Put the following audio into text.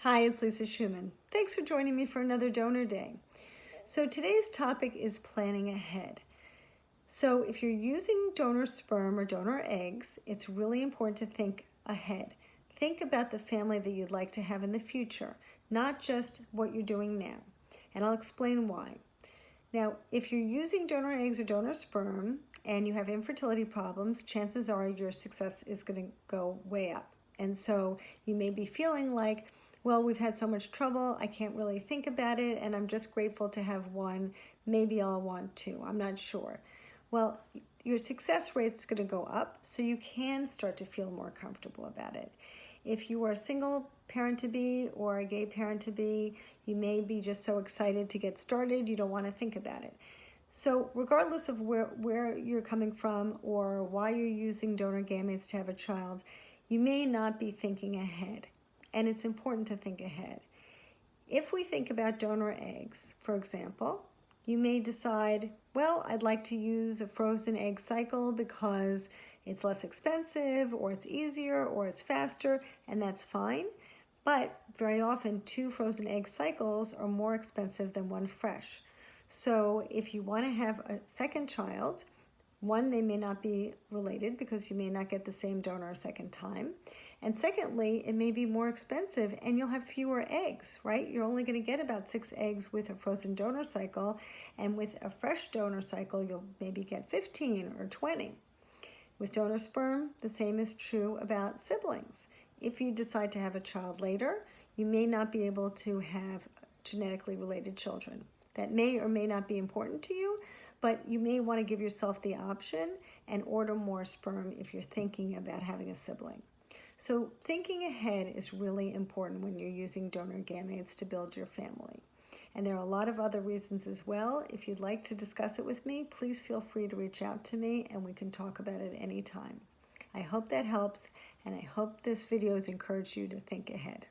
Hi, it's Lisa Schuman. Thanks for joining me for another donor day. So today's topic is planning ahead. So if you're using donor sperm or donor eggs, it's really important to think ahead. Think about the family that you'd like to have in the future, not just what you're doing now. And I'll explain why. Now, if you're using donor eggs or donor sperm and you have infertility problems, chances are your success is going to go way up. And so you may be feeling like, well, we've had so much trouble, I can't really think about it, and I'm just grateful to have one. Maybe I'll want two, I'm not sure. Well, your success rate's going to go up, so you can start to feel more comfortable about it. If you are a single parent-to-be or a gay parent-to-be, you may be just so excited to get started, you don't want to think about it. So regardless of where you're coming from or why you're using donor gametes to have a child, you may not be thinking ahead. And it's important to think ahead. If we think about donor eggs, for example, you may decide, well, I'd like to use a frozen egg cycle because it's less expensive, or it's easier, or it's faster, and that's fine. But very often, 2 frozen egg cycles are more expensive than 1 fresh. So if you want to have a second child, one, they may not be related because you may not get the same donor a second time. And secondly, it may be more expensive and you'll have fewer eggs, right? You're only going to get about 6 eggs with a frozen donor cycle, and with a fresh donor cycle, you'll maybe get 15 or 20. With donor sperm, the same is true about siblings. If you decide to have a child later, you may not be able to have genetically related children. That may or may not be important to you, but you may want to give yourself the option and order more sperm if you're thinking about having a sibling. So thinking ahead is really important when you're using donor gametes to build your family. And there are a lot of other reasons as well. If you'd like to discuss it with me, please feel free to reach out to me and we can talk about it anytime. I hope that helps, and I hope this video has encouraged you to think ahead.